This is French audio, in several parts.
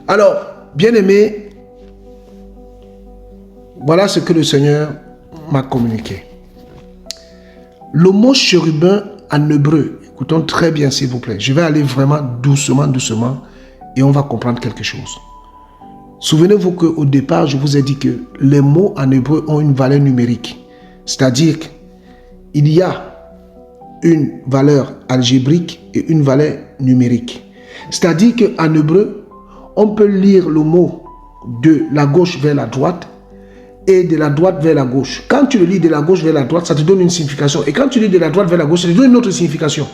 Alors, bien-aimé, voilà ce que le Seigneur m'a communiqué. Le mot chérubin en hébreu, écoutons très bien s'il vous plaît. Je vais aller vraiment doucement, doucement et on va comprendre quelque chose. Souvenez-vous qu'au départ, je vous ai dit que les mots en hébreu ont une valeur numérique. C'est-à-dire qu'il y a une valeur algébrique et une valeur numérique. C'est-à-dire qu'en hébreu, on peut lire le mot de la gauche vers la droite et de la droite vers la gauche. Quand tu le lis de la gauche vers la droite, ça te donne une signification. Et quand tu lis de la droite vers la gauche, ça te donne une autre signification.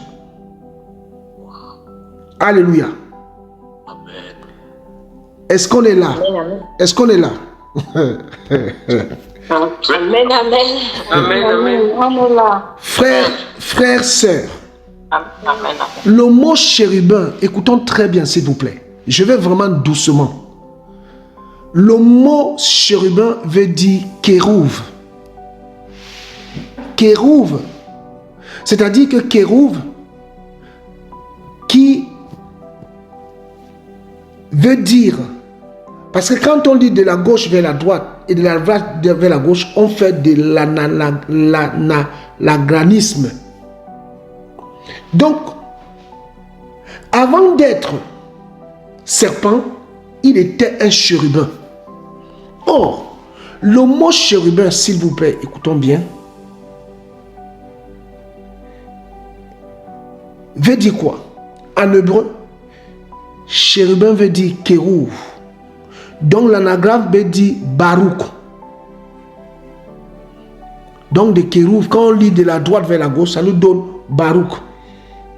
Alléluia. Amen. Est-ce qu'on est là? Amen. Est-ce qu'on est là? Amen, amen. Amen, amen. On est là. Frères, sœurs, Amen, amen. le mot chérubin, écoutons très bien s'il vous plaît. Je vais vraiment doucement. Le mot chérubin veut dire kérouve. Kérouve. C'est-à-dire que kérouve qui veut dire, parce que quand on dit de la gauche vers la droite et de la droite vers la gauche, on fait de l'anachronisme. Donc, avant d'être serpent, il était un chérubin. Or, le mot chérubin, s'il vous plaît, écoutons bien, veut dire quoi? En hébreu, chérubin veut dire kérouv. Donc l'anagramme veut dire barouk. Donc de kérouv, quand on lit de la droite vers la gauche, ça nous donne barouk,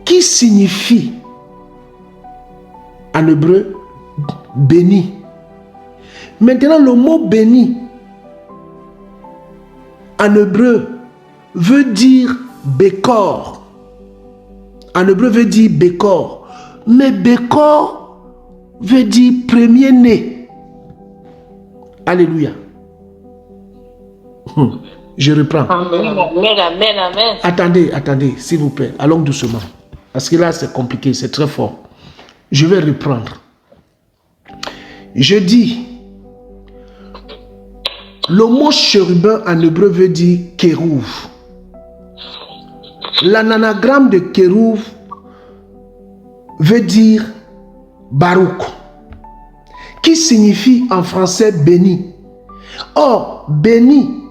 qui signifie en hébreu béni. Maintenant, le mot béni en hébreu veut dire bécor. En hébreu veut dire bécor. Mais bécor veut dire premier-né. Alléluia. Je reprends. Amen, amen, amen. Attendez, s'il vous plaît. Allons doucement. Parce que là, c'est compliqué, c'est très fort. Je vais reprendre. Je dis, le mot chérubin en hébreu veut dire kérouv. L'anagramme de kérouv veut dire barouk, qui signifie en français béni. Or, béni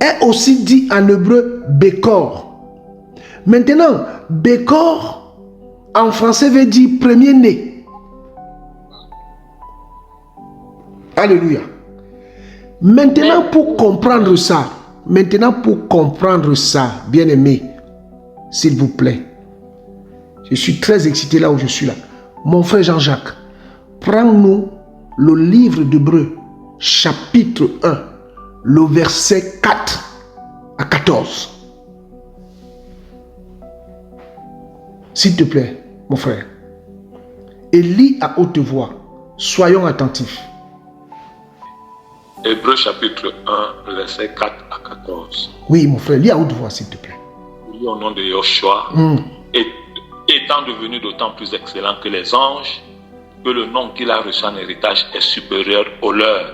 est aussi dit en hébreu bécor. Maintenant, bécor en français veut dire premier-né. Alléluia. Maintenant, pour comprendre ça, bien-aimé, s'il vous plaît, je suis très excité là où je suis là. Mon frère Jean-Jacques, prends-nous le livre d'Hébreux, chapitre 1, le verset 4 à 14. S'il te plaît, mon frère. Et lis à haute voix. Soyons attentifs. Hébreux chapitre 1, verset 4 à 14. Oui, mon frère, lis à haute voix, s'il te plaît. Lis au nom de Yoshua, étant devenu d'autant plus excellent que les anges, que le nom qu'il a reçu en héritage est supérieur au leur.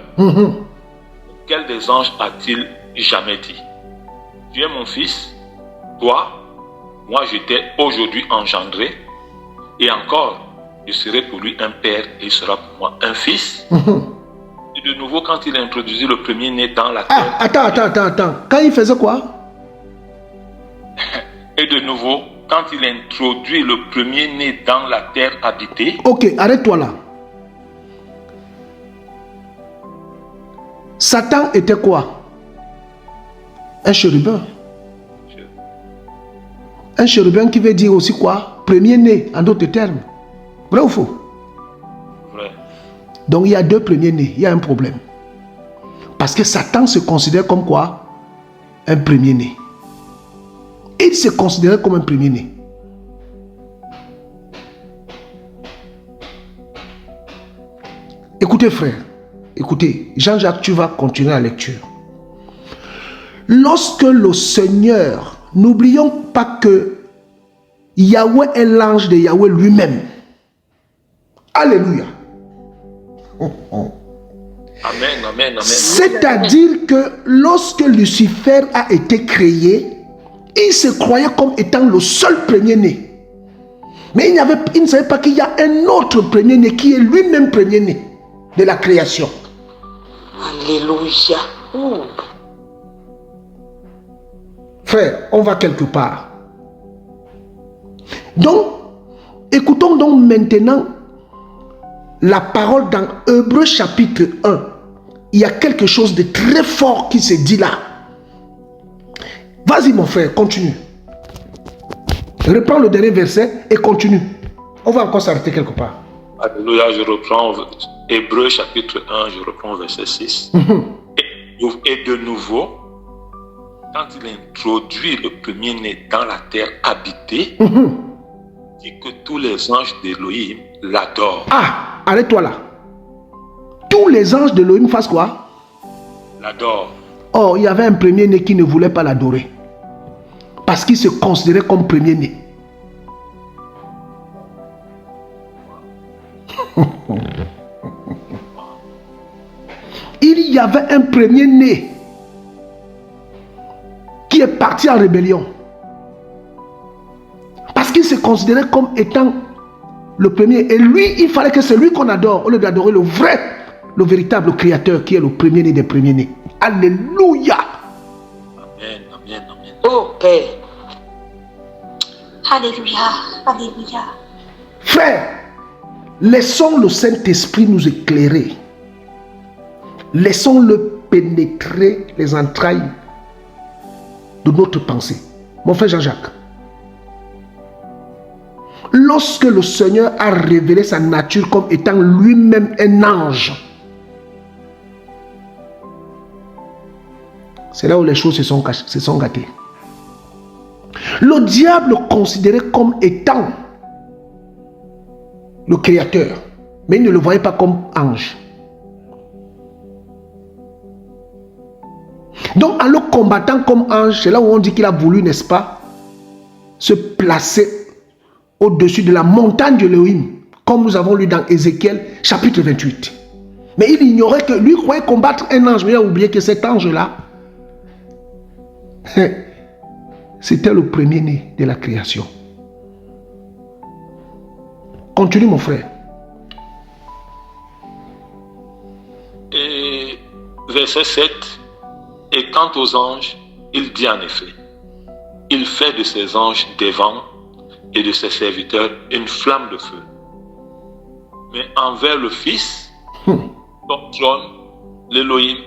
Quel des anges a-t-il jamais dit? Tu es mon fils, toi, moi je t'ai aujourd'hui engendré, et encore, je serai pour lui un père et il sera pour moi un fils. Et de nouveau, quand il a introduit le premier-né dans la terre... Attends. Quand il faisait quoi? Et de nouveau, quand il a introduit le premier-né dans la terre habitée... Ok, arrête-toi là. Satan était quoi? Un chérubin. Un chérubin qui veut dire aussi quoi? Premier-né, en d'autres termes. Vrai ou faux? Vrai. Donc il y a deux premiers-nés, il y a un problème. Parce que Satan se considère comme quoi? Un premier-né. Il se considérait comme un premier-né. Écoutez frère, écoutez, Jean-Jacques, tu vas continuer la lecture. Lorsque le Seigneur, n'oublions pas que Yahweh est l'ange de Yahweh lui-même. Alléluia. Amen, amen, amen. C'est-à-dire que lorsque Lucifer a été créé, il se croyait comme étant le seul premier-né. Mais il ne savait pas qu'il y a un autre premier-né qui est lui-même premier-né de la création. Alléluia. Frère, on va quelque part. Donc, écoutons donc maintenant la parole dans Hébreux chapitre 1. Il y a quelque chose de très fort qui se dit là. Vas-y mon frère, continue. Reprends le dernier verset et continue. On va encore s'arrêter quelque part. Alléluia, je reprends Hébreux chapitre 1, je reprends verset 6. Et de nouveau, quand il introduit le premier-né dans la terre habitée, il dit que tous les anges d'Élohim l'adorent. Ah, arrête-toi là. Tous les anges de l'Élohim fassent quoi? L'adorent. Oh, il y avait un premier-né qui ne voulait pas l'adorer. Parce qu'il se considérait comme premier-né. Il y avait un premier-né qui est parti en rébellion. Parce qu'il se considérait comme étant le premier. Et lui, il fallait que c'est lui qu'on adore, au lieu d'adorer le vrai, le véritable créateur qui est le premier-né des premiers-nés. Alléluia. Amen, amen, amen. Oh Père. Alléluia, alléluia. Frère, laissons le Saint-Esprit nous éclairer. Laissons-le pénétrer les entrailles de notre pensée. Mon frère Jean-Jacques, lorsque le Seigneur a révélé sa nature comme étant lui-même un ange, c'est là où les choses se sont gâtées. Le diable le considérait comme étant le créateur, mais il ne le voyait pas comme ange. Donc en le combattant comme ange, c'est là où on dit qu'il a voulu, n'est-ce pas, se placer au-dessus de la montagne de l'Élohim, comme nous avons lu dans Ézéchiel chapitre 28. Mais il ignorait que lui croyait combattre un ange, mais il a oublié que cet ange-là, c'était le premier-né de la création. Continue mon frère. Et verset 7. Et quant aux anges, il dit en effet, il fait de ses anges des vents et de ses serviteurs une flamme de feu. Mais envers le Fils, ton trône, l'Élohim,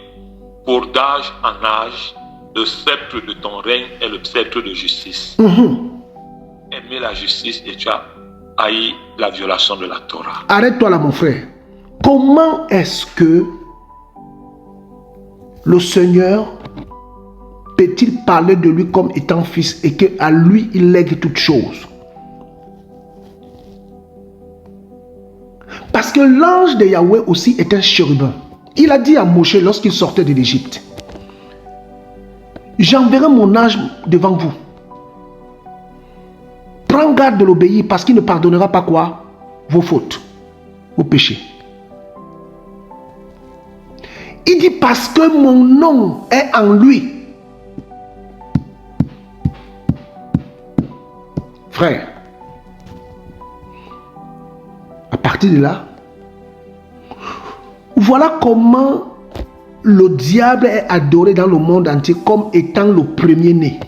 pour d'âge en âge, le sceptre de ton règne est le sceptre de justice. Aimer la justice et tu as haï la violation de la Torah. Arrête-toi là mon frère. Comment est-ce que le Seigneur peut-il parler de lui comme étant fils et qu'à lui il lègue toutes choses? Parce que l'ange de Yahweh aussi est un chérubin. Il a dit à Moïse lorsqu'il sortait de l'Égypte, j'enverrai mon ange devant vous. Prends garde de l'obéir parce qu'il ne pardonnera pas quoi? Vos fautes, vos péchés. Il dit parce que mon nom est en lui. Frère, à partir de là, voilà comment le diable est adoré dans le monde entier comme étant le premier-né,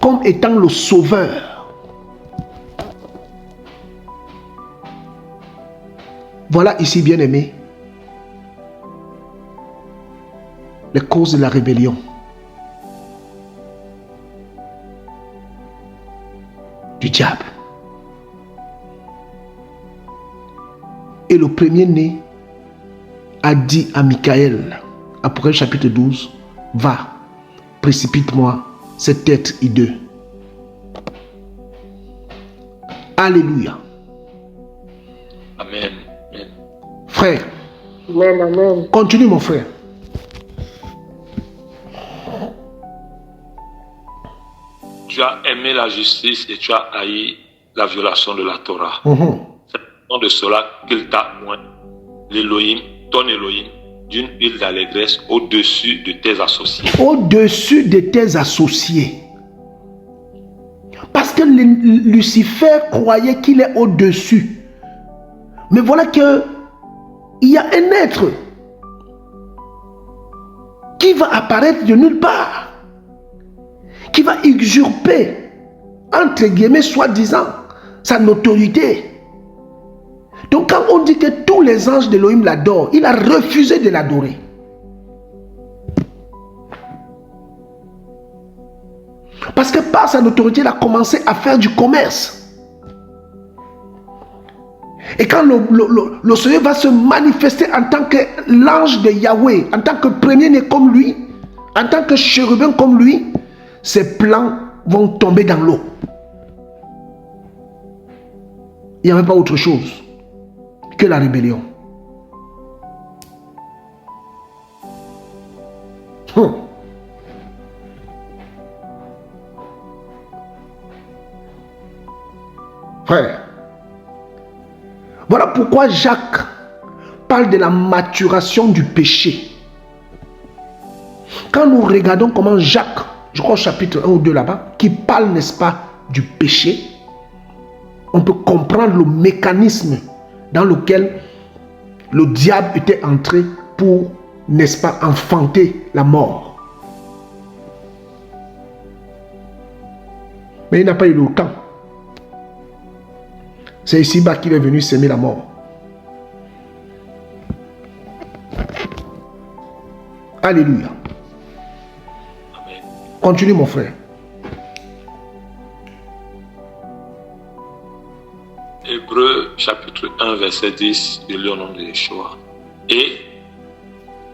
comme étant le sauveur. Voilà ici, bien-aimé, les causes de la rébellion. Du diable. Et le premier-né a dit à Michael, Apocalypse chapitre 12, va, précipite-moi cette tête hideux. Alléluia. Amen. Amen. Frère, Amen, amen. continue mon frère. Tu as aimé la justice et tu as haï la violation de la Torah. raison de cela qu'il t'a oint, l'Élohim, ton Élohim, d'une huile d'allégresse au-dessus de tes associés. Au-dessus de tes associés. Parce que Lucifer croyait qu'il est au-dessus. Mais voilà que il y a un être qui va apparaître de nulle part, qui va usurper, entre guillemets, soi-disant, sa notoriété. Donc quand on dit que tous les anges d'Élohim l'adorent, il a refusé de l'adorer. Parce que par sa notoriété, il a commencé à faire du commerce. Et quand le Seigneur va se manifester en tant que l'ange de Yahweh, en tant que premier-né comme lui, en tant que chérubin comme lui, ses plans vont tomber dans l'eau. Il n'y avait pas autre chose que la rébellion. Frère, voilà pourquoi Jacques parle de la maturation du péché. Quand nous regardons comment Jacques, je crois au chapitre 1 ou 2 là-bas, qui parle, n'est-ce pas, du péché, on peut comprendre le mécanisme dans lequel le diable était entré pour, n'est-ce pas, enfanter la mort. Mais il n'a pas eu le temps. C'est ici-bas qu'il est venu s'aimer la mort. Alléluia. Amen. Continue mon frère. Hébreux chapitre 1 verset 10, je lis au nom de Yeshua. Et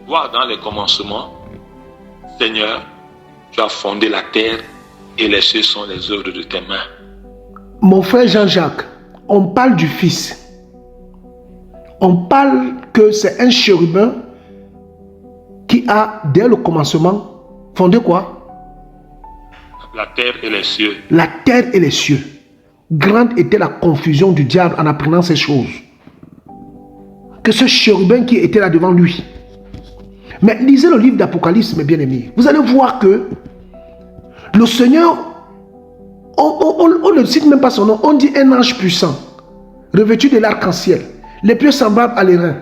vois dans les commencements, Seigneur, tu as fondé la terre et les cieux sont les œuvres de tes mains. Mon frère Jean-Jacques, on parle du Fils. On parle que c'est un chérubin qui a, dès le commencement, fondé quoi? La terre et les cieux. La terre et les cieux. Grande était la confusion du diable en apprenant ces choses. Que ce chérubin qui était là devant lui. Mais lisez le livre d'Apocalypse, mes bien-aimés. Vous allez voir que le Seigneur, on ne cite même pas son nom, on dit un ange puissant, revêtu de l'arc-en-ciel, les pieds semblables à l'airain.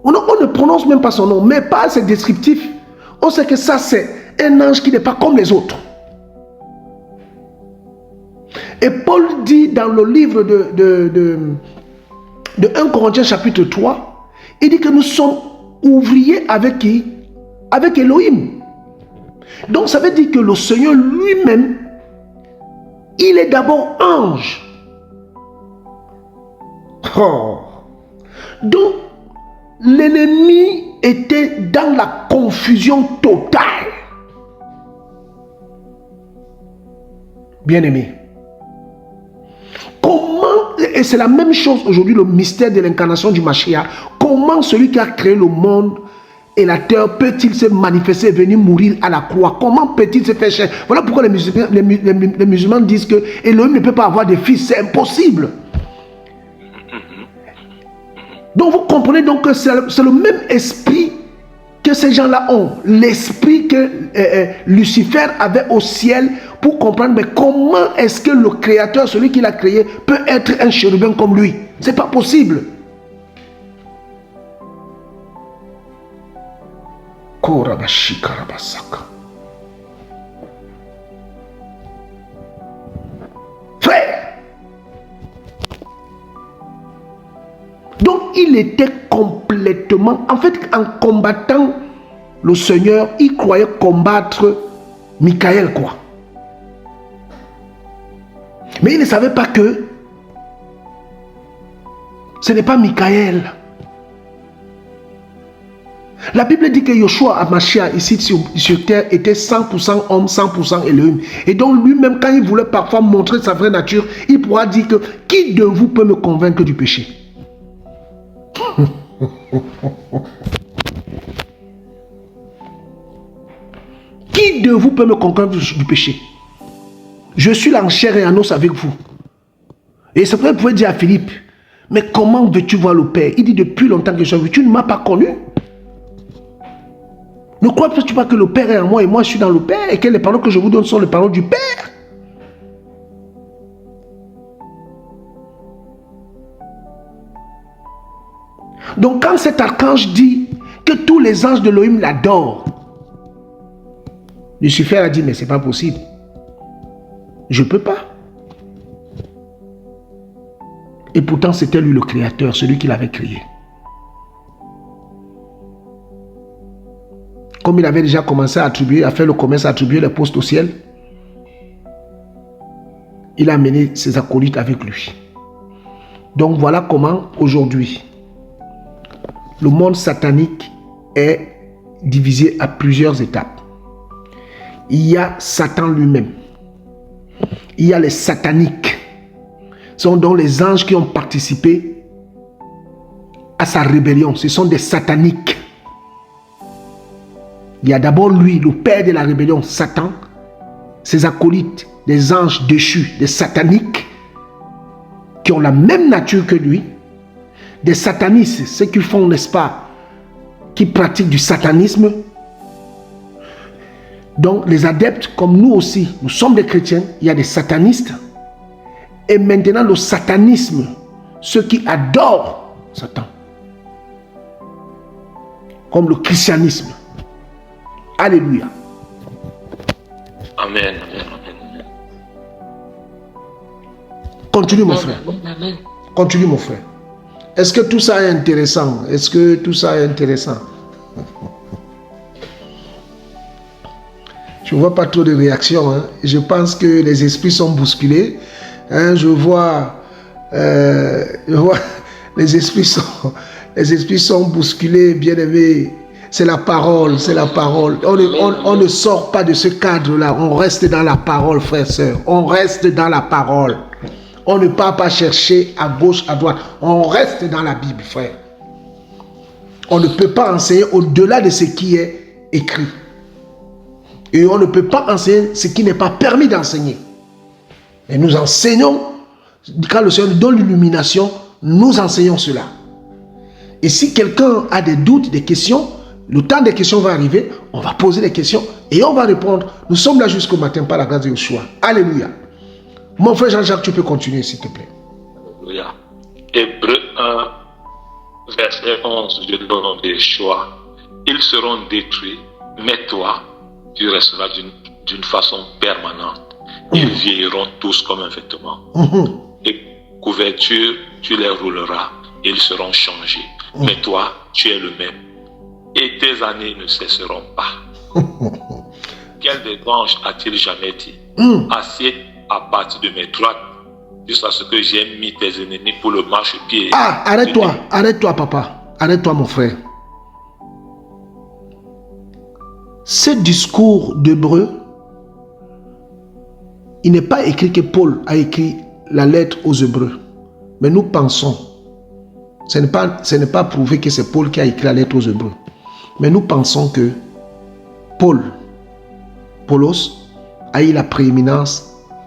On ne prononce même pas son nom, mais par ses descriptifs, on sait que ça c'est un ange qui n'est pas comme les autres. Et Paul dit dans le livre de 1 Corinthiens chapitre 3, il dit que nous sommes ouvriers avec qui? Avec Elohim. Donc ça veut dire que le Seigneur lui-même, il est d'abord ange. Oh. Donc l'ennemi était dans la confusion totale. Bien-aimé, comment, et c'est la même chose aujourd'hui, le mystère de l'incarnation du Mashiach, comment celui qui a créé le monde et la terre peut-il se manifester et venir mourir à la croix? Comment peut-il se faire chair? Voilà pourquoi les musulmans disent que Elohim ne peut pas avoir de fils, c'est impossible. Donc vous comprenez donc que c'est le même esprit que ces gens-là ont, l'esprit que Lucifer avait au ciel, pour comprendre mais comment est-ce que le créateur, celui qui l'a créé, peut être un chérubin comme lui? C'est pas possible. Frère, donc il était complètement, en fait, en combattant le Seigneur, il croyait combattre Michael, quoi. Mais il ne savait pas que ce n'est pas Michael. La Bible dit que Yoshua Hamashiach ici sur terre était 100% homme, 100% Elohim. Et donc lui-même, quand il voulait parfois montrer sa vraie nature, il pourra dire que qui de vous peut me convaincre du péché? Qui de vous peut me convaincre du péché? Je suis là en chair et en os avec vous. Et c'est pourquoi vous pouvez dire à Philippe, Mais comment veux-tu voir le Père? Il dit, depuis longtemps que je suis avec tu ne m'as pas connu. Ne crois-tu pas que le Père est en moi et moi je suis dans le Père et que les paroles que je vous donne sont les paroles du Père? Donc quand cet archange dit que tous les anges de l'Elohim l'adorent, Lucifer a dit, mais c'est pas possible. Je ne peux pas. Et pourtant, c'était lui le créateur, celui qui l'avait créé. Comme il avait déjà commencé à faire le commerce, à attribuer les postes au ciel, il a amené ses acolytes avec lui. Donc voilà comment, aujourd'hui, le monde satanique est divisé à plusieurs étapes. Il y a Satan lui-même. Il y a les sataniques. Ce sont donc les anges qui ont participé à sa rébellion. Ce sont des sataniques. Il y a d'abord lui, le père de la rébellion, Satan, ses acolytes, des anges déchus, des sataniques, qui ont la même nature que lui, des satanistes, ceux qui font, n'est-ce pas, qui pratiquent du satanisme. Donc les adeptes, comme nous aussi, nous sommes des chrétiens, il y a des satanistes. Et maintenant le satanisme, ceux qui adorent Satan, comme le christianisme. Alléluia. Amen. Amen. Amen. Continue mon frère. Amen. Continue mon frère. Est-ce que tout ça est intéressant? Est-ce que tout ça est intéressant? Je ne vois pas trop de réactions. Hein. Je pense que les esprits sont bousculés. Hein, je vois les esprits sont bousculés, bien aimés. C'est la parole, c'est la parole. On ne sort pas de ce cadre-là. On reste dans la parole, frères et sœurs. On reste dans la parole. On ne part pas chercher à gauche, à droite. On reste dans la Bible, frère. On ne peut pas enseigner au-delà de ce qui est écrit. Et on ne peut pas enseigner ce qui n'est pas permis d'enseigner. Et nous enseignons, quand le Seigneur nous donne l'illumination, nous enseignons cela. Et si quelqu'un a des doutes, des questions, le temps des questions va arriver, on va poser des questions et on va répondre. Nous sommes là jusqu'au matin par la grâce de Yeshua. Alléluia. Mon frère Jean-Jacques, tu peux continuer s'il te plaît. Alléluia. Hébreux 1, verset 11, je donne des choix. Ils seront détruits, mais toi, tu resteras d'une façon permanente. Ils vieilliront tous comme un vêtement. Et couverture, tu les rouleras. Ils seront changés. Mais toi, tu es le même. Et tes années ne cesseront pas. Quel des anges a-t-il jamais dit? Assieds à partir de mes droites, jusqu'à ce que j'ai mis tes ennemis pour le marchepied. Ah, arrête-toi, papa. Arrête-toi, mon frère. Ce discours d'Hébreu, il n'est pas écrit que Paul a écrit la lettre aux Hébreux. Mais nous pensons, ce n'est pas prouvé que c'est Paul qui a écrit la lettre aux Hébreux. Mais nous pensons que Paulos, a eu la prééminence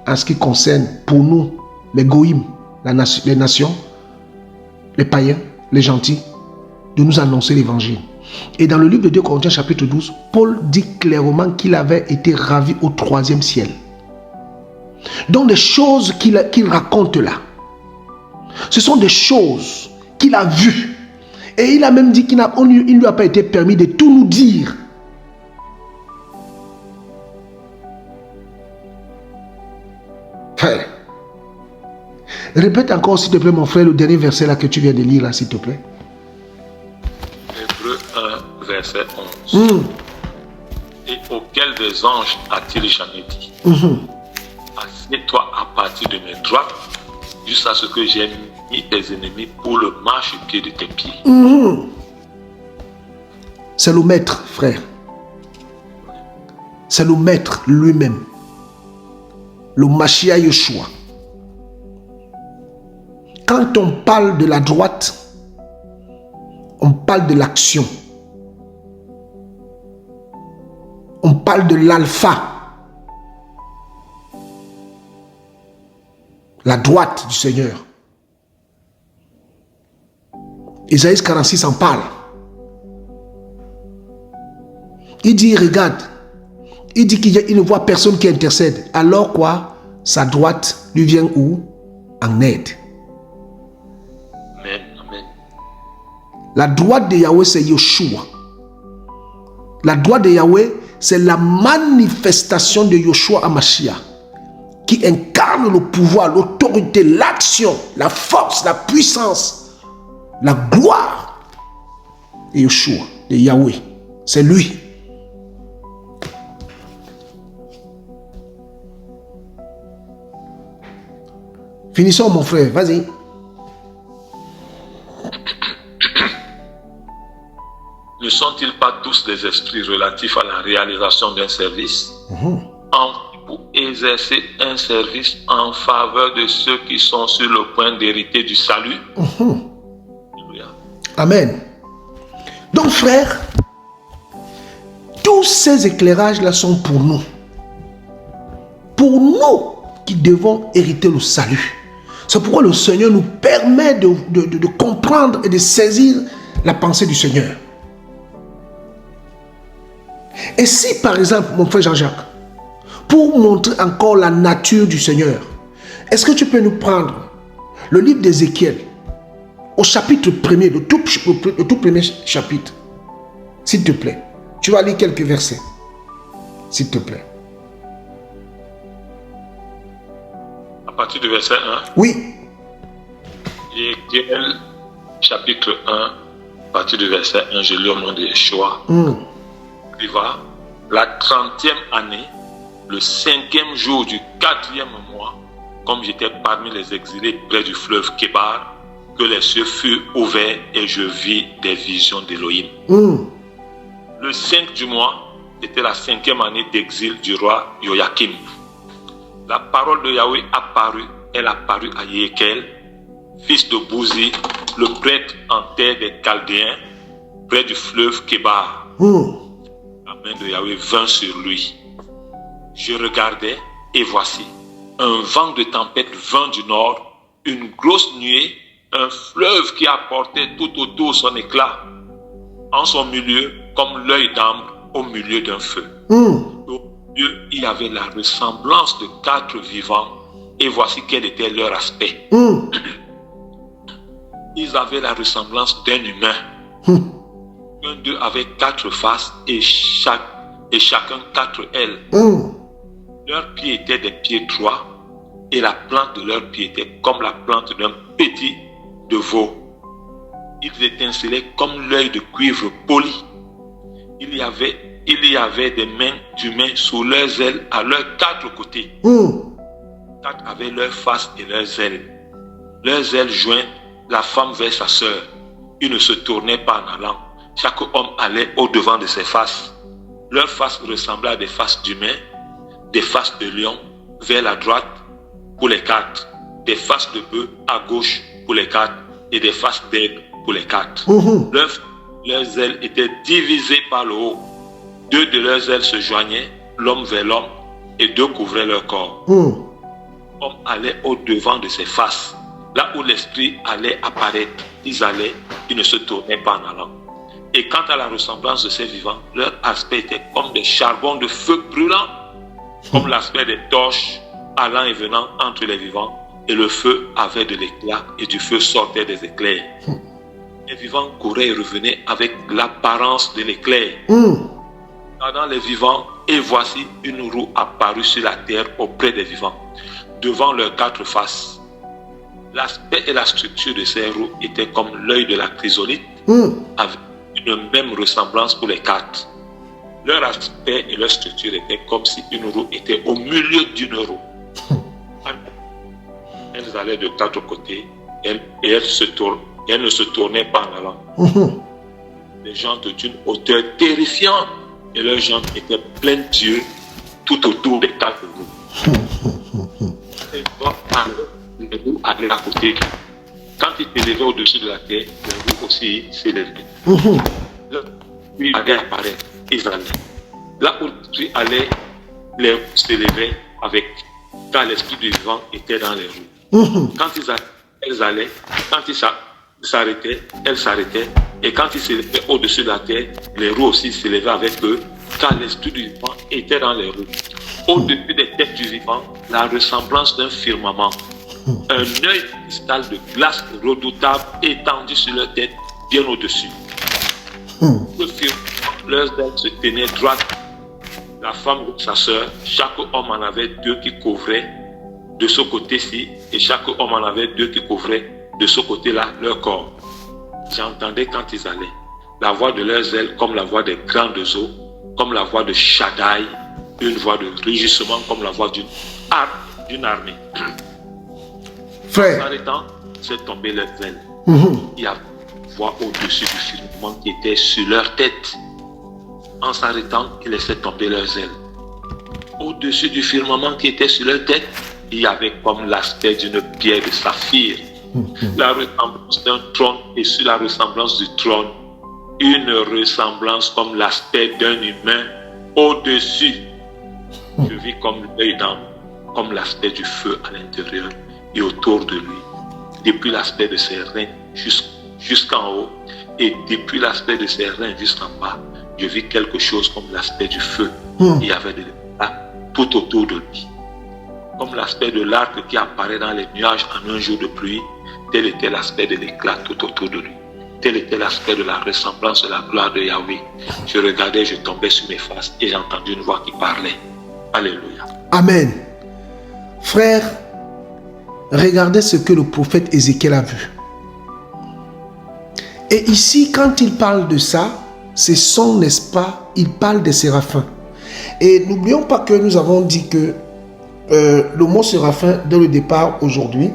en ce qui concerne pour nous, les goïms, les nations, les païens, les gentils, de nous annoncer l'évangile. Et dans le livre de 2 Corinthiens chapitre 12, Paul dit clairement qu'il avait été ravi au 3e ciel. Donc les choses qu'il raconte là, ce sont des choses qu'il a vues. Et il a même dit qu'il ne lui a pas été permis de tout nous dire. Frère, répète encore s'il te plaît mon frère le dernier verset là que tu viens de lire là s'il te plaît. Hébreux 1, verset 11. Et auquel des anges a-t-il jamais dit? Assieds-toi à partir de mes droites, jusqu'à ce que j'ai mis tes ennemis pour le marchepied de tes pieds. C'est le maître, frère. C'est le maître lui-même. Le Mashiach Yeshua. Quand on parle de la droite, on parle de l'action. On parle de l'alpha. La droite du Seigneur. Isaïe 46 en parle. Il dit, regarde, il dit qu'il ne voit personne qui intercède. Alors quoi? Sa droite lui vient où? En aide. Amen. Amen. La droite de Yahweh, c'est Yoshua. La droite de Yahweh, c'est la manifestation de Yoshua Hamashiach, qui incarne le pouvoir, l'autorité, l'action, la force, la puissance, la gloire de Yoshua, de Yahweh. C'est lui. Finissons, mon frère, vas-y. Ne sont-ils pas tous des esprits relatifs à la réalisation d'un service pour exercer un service en faveur de ceux qui sont sur le point d'hériter du salut? Alléluia. Amen. Donc, frère, tous ces éclairages-là sont pour nous. Pour nous qui devons hériter le salut. C'est pourquoi le Seigneur nous permet de comprendre et de saisir la pensée du Seigneur. Et si, par exemple, mon frère Jean-Jacques, pour montrer encore la nature du Seigneur, est-ce que tu peux nous prendre le livre d'Ézéchiel, au chapitre 1er, le tout premier chapitre, s'il te plaît. Tu vas lire quelques versets, s'il te plaît. À partir du verset 1. Oui. Ézéchiel, chapitre 1, à partir du verset 1, je lis au nom de Yeshua. Il va, la 30e année, le 5e jour du 4e mois, comme j'étais parmi les exilés près du fleuve Kébar, que les cieux furent ouverts et je vis des visions d'Élohim. Le 5 du mois, c'était la 5e année d'exil du roi Joachim. La parole de Yahweh apparut, elle apparut à Yéhékel, fils de Bouzi, le prêtre en terre des Chaldéens, près du fleuve Kébar. La main de Yahweh vint sur lui. Je regardais et voici, un vent de tempête vint du nord, une grosse nuée, un fleuve qui apportait tout autour son éclat, en son milieu comme l'œil d'ambre au milieu d'un feu. Au milieu, il y avait la ressemblance de 4 vivants et voici quel était leur aspect. Ils avaient la ressemblance d'un humain. Un d'eux avait 4 faces et chacun 4 ailes. Leurs pieds étaient des pieds droits et la plante de leurs pieds était comme la plante d'un petit de veau. Ils étincelaient comme l'œil de cuivre poli. Il y avait des mains d'humains sous leurs ailes à leurs 4 côtés. 4 avaient leurs faces et leurs ailes. Leurs ailes jointent la femme vers sa sœur. Ils ne se tournaient pas en allant. Chaque homme allait au-devant de ses faces. Leurs faces ressemblaient à des faces d'humains, des faces de lion vers la droite pour les 4, des faces de bœuf à gauche pour les 4 et des faces d'aigle pour les 4. Leurs ailes étaient divisées par le haut. 2 de leurs ailes se joignaient, l'homme vers l'homme, et 2 couvraient leur corps. L'homme allait au-devant de ses faces. Là où l'esprit allait apparaître, ils ne se tournaient pas en allant. Et quant à la ressemblance de ces vivants, leur aspect était comme des charbons de feu brûlants, comme l'aspect des torches allant et venant entre les vivants, et le feu avait de l'éclat et du feu sortait des éclairs. Les vivants couraient et revenaient avec l'apparence de l'éclair. Dans les vivants, et voici une roue apparut sur la terre auprès des vivants, devant leurs 4 faces. L'aspect et la structure de ces roues étaient comme l'œil de la chrysolite, avec une même ressemblance pour les 4. Leur aspect et leur structure étaient comme si une roue était au milieu d'une roue. Elles allaient de 4 côtés et elles ne se tournaient pas en allant. Les jantes d'une hauteur terrifiante et leurs jambes étaient pleines d'yeux tout autour des 4 roues. Les roues allaient à côté. Quand ils s'élevaient au-dessus de la terre, les roues aussi s'élevaient. Puis allaient apparaître, ils allaient. Là où l'esprit allait, les roues s'élevaient avec, car l'esprit du vivant était dans les roues. Quand elles allaient, s'arrêtaient, elles s'arrêtaient. Et quand ils s'élevaient au-dessus de la terre, les roues aussi s'élevaient avec eux, car l'esprit du vivant était dans les roues. Au-dessus des têtes du vivant, la ressemblance d'un firmament. Un œil de cristal de glace redoutable étendu sur leur tête, bien au-dessus. Le firmament, leurs ailes se tenaient droites. La femme ou sa sœur, chaque homme en avait deux qui couvraient de ce côté-ci, et chaque homme en avait deux qui couvraient de ce côté-là leur corps. J'entendais quand ils allaient la voix de leurs ailes comme la voix des grands oiseaux, comme la voix de Shaddai, une voix de rugissement comme la voix d'une armée. Frère. En s'arrêtant, c'est tombé leurs ailes. Il y a une voix au-dessus du firmament qui était sur leur tête. En s'arrêtant, il laissait tomber leurs ailes. Au-dessus du firmament qui était sur leur tête, il y avait comme l'aspect d'une pierre de saphir. La ressemblance d'un trône, et sur la ressemblance du trône, une ressemblance comme l'aspect d'un humain au-dessus. Je vis comme l'œil d'âme, comme l'aspect du feu à l'intérieur et autour de lui. Depuis l'aspect de ses reins jusqu'en haut, et depuis l'aspect de ses reins jusqu'en bas, je vis quelque chose comme l'aspect du feu. Il y avait de l'éclat tout autour de lui. Comme l'aspect de l'arc qui apparaît dans les nuages en un jour de pluie, tel était l'aspect de l'éclat tout autour de lui. Tel était l'aspect de la ressemblance de la gloire de Yahweh. Je regardais, je tombais sur mes faces et j'ai entendu une voix qui parlait. Alléluia. Amen. Frère, regardez ce que le prophète Ézéchiel a vu. Et ici, quand il parle de ça, ce sont, n'est-ce pas, il parle des séraphins. Et n'oublions pas que nous avons dit que le mot séraphin, dès le départ aujourd'hui,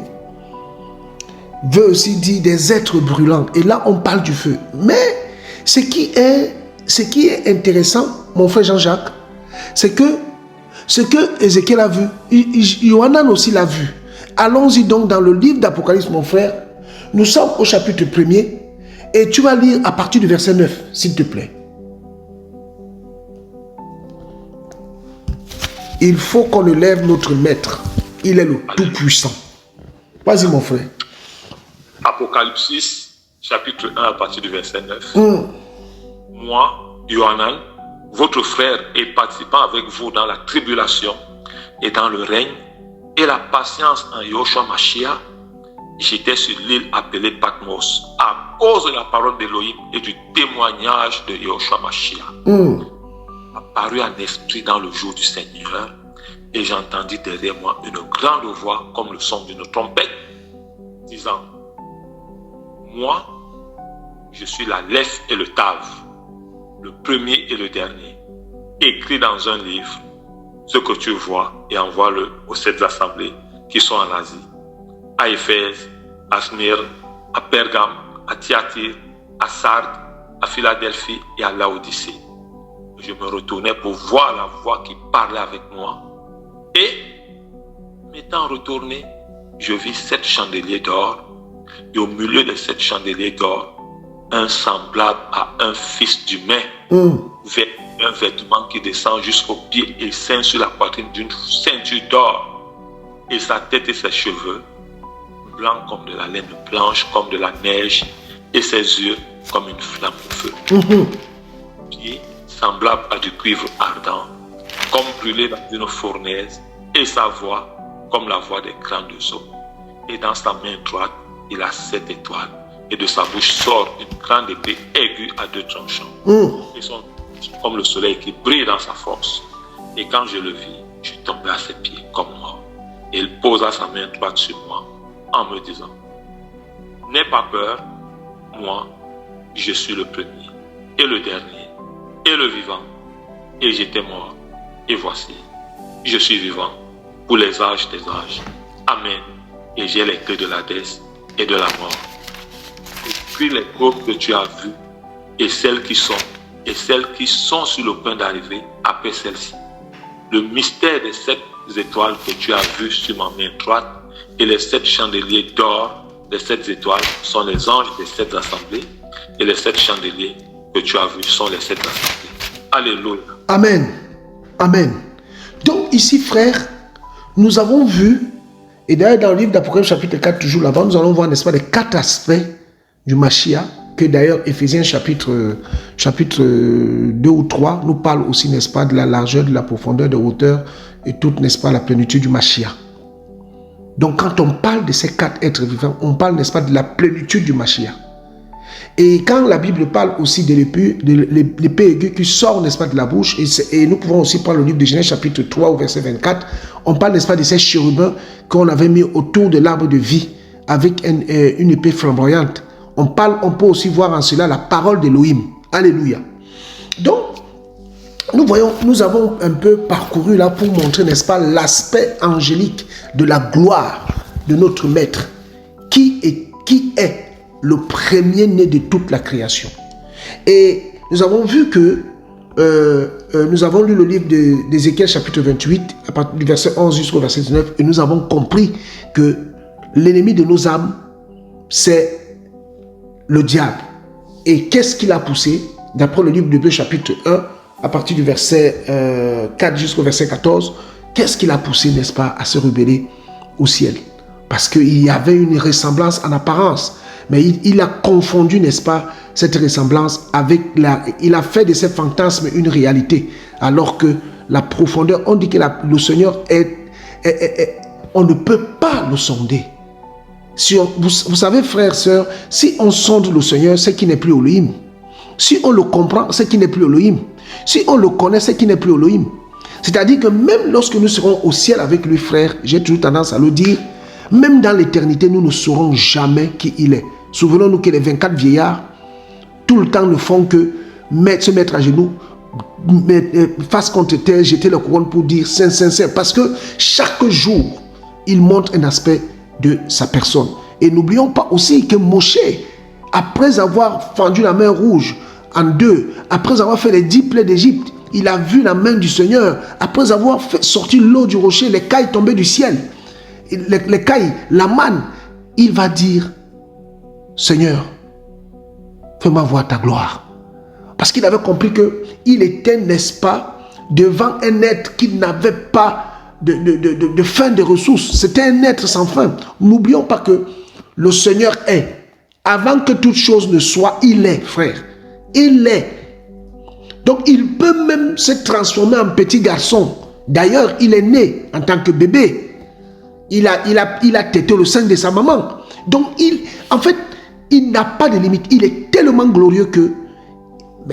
veut aussi dire des êtres brûlants. Et là, on parle du feu. Mais ce qui est intéressant, mon frère Jean-Jacques, c'est que ce que Ézéchiel a vu, Yohanan aussi l'a vu. Allons-y donc dans le livre d'Apocalypse, mon frère. Nous sommes au chapitre 1er et tu vas lire à partir du verset 9, s'il te plaît. Il faut qu'on élève notre maître. Il est le Tout-Puissant. Vas-y, mon frère. Apocalypse 6, chapitre 1, à partir du verset 9. Moi, Yohanan, votre frère, et participant avec vous dans la tribulation et dans le règne et la patience en Yahushua Mashiach, j'étais sur l'île appelée Patmos à cause de la parole d'Élohim et du témoignage de Yahushua Mashiach. Apparut un esprit dans le jour du Seigneur et j'entendis derrière moi une grande voix comme le son d'une trompette disant: moi, je suis la Lef et le Tav, le premier et le dernier. Écris dans un livre ce que tu vois et envoie-le aux 7 assemblées qui sont en Asie, à Éphèse, à Smyrne, à Pergame, à Thyatire, à Sardes, à Philadelphie et à Laodicée. Je me retournais pour voir la voix qui parlait avec moi. Et, m'étant retourné, je vis 7 chandeliers d'or, et au milieu de 7 chandeliers d'or, un semblable à un fils d'humain, un vêtement qui descend jusqu'aux pieds et ceint sur la poitrine d'une ceinture d'or, et sa tête et ses cheveux, blancs comme de la laine blanche, comme de la neige, et ses yeux comme une flamme de feu. Pieds semblable à du cuivre ardent, comme brûlé dans une fournaise, et sa voix comme la voix des grands oiseaux. Et dans sa main droite, il a 7 étoiles, et de sa bouche sort une grande épée aiguë à 2 tranchants. Et son comme le soleil qui brille dans sa force. Et quand je le vis, je tombais à ses pieds comme mort. Et il posa sa main droite sur moi en me disant: n'aie pas peur, moi, je suis le premier et le dernier et le vivant. Et j'étais mort, et voici, je suis vivant pour les âges des âges. Amen. Et j'ai les clés de l'Hadès et de la mort. Écris les groupes que tu as vues et celles qui sont sur le point d'arriver après celle-ci. Le mystère des 7 étoiles que tu as vues sur ma main droite et les 7 chandeliers d'or des 7 étoiles sont les anges des 7 assemblées, et les 7 chandeliers que tu as vus sont les 7 assemblées. Alléluia. Amen. Amen. Donc ici, frère, nous avons vu, et d'ailleurs dans le livre d'Apocalypse chapitre 4, toujours là-bas, nous allons voir, n'est-ce pas, les 4 aspects du Mashiach, que d'ailleurs Éphésiens chapitre 2 ou 3 nous parle aussi, n'est-ce pas, de la largeur, de la profondeur, de la hauteur et toute, n'est-ce pas, la plénitude du Mashiach. Donc quand on parle de ces 4 êtres vivants, on parle, n'est-ce pas, de la plénitude du Mashiach. Et quand la Bible parle aussi de l'épée aiguë qui sort, n'est-ce pas, de la bouche, et nous pouvons aussi prendre le livre de Genèse chapitre 3 au verset 24, on parle, n'est-ce pas, de ces chérubins qu'on avait mis autour de l'arbre de vie avec une épée flamboyante. On peut aussi voir en cela la parole d'Élohim. Alléluia. Donc, nous avons un peu parcouru là pour montrer, n'est-ce pas, l'aspect angélique de la gloire de notre Maître, qui est le premier-né de toute la création. Et nous avons vu que nous avons lu le livre d'Ézéchiel chapitre 28, à partir du verset 11 jusqu'au verset 19, et nous avons compris que l'ennemi de nos âmes, c'est le diable. Et qu'est-ce qu'il a poussé? D'après le livre d'Hébreux chapitre 1, à partir du verset 4 jusqu'au verset 14, qu'est-ce qu'il a poussé, n'est-ce pas, à se rebeller au ciel? Parce qu'il y avait une ressemblance en apparence, mais il a confondu, n'est-ce pas, cette ressemblance avec il a fait de ces fantasmes une réalité, alors que la profondeur, on dit que le Seigneur on ne peut pas le sonder. Vous savez, frères, sœurs, si on sonde le Seigneur, c'est qu'il n'est plus Elohim. Si on le comprend, c'est qu'il n'est plus Elohim. Si on le connaît, c'est qu'il n'est plus Elohim. C'est-à-dire que même lorsque nous serons au ciel avec lui, frère, j'ai toujours tendance à le dire, même dans l'éternité, nous ne saurons jamais qui il est. Souvenons-nous que les 24 vieillards, tout le temps ne font que se mettre à genoux, face contre terre, jeter la couronne pour dire Saint, Saint, Saint. Parce que chaque jour, il montre un aspect de sa personne. Et n'oublions pas aussi que Moshe, après avoir fendu la mer rouge en deux, après avoir fait les 10 plaies d'Égypte, il a vu la main du Seigneur. Après avoir fait sortir l'eau du rocher, les cailles tombaient du ciel. Les cailles, la manne, il va dire Seigneur, fais-moi voir ta gloire. Parce qu'il avait compris qu'il était, n'est-ce pas, devant un être qui n'avait pas de fin de ressources. C'était un être sans fin. N'oublions pas que le Seigneur est. Avant que toute chose ne soit, il est, frère. Il est. Donc il peut même se transformer en petit garçon. D'ailleurs, il est né en tant que bébé. Il a tété le sein de sa maman. Donc en fait, il n'a pas de limite. Il est tellement glorieux que,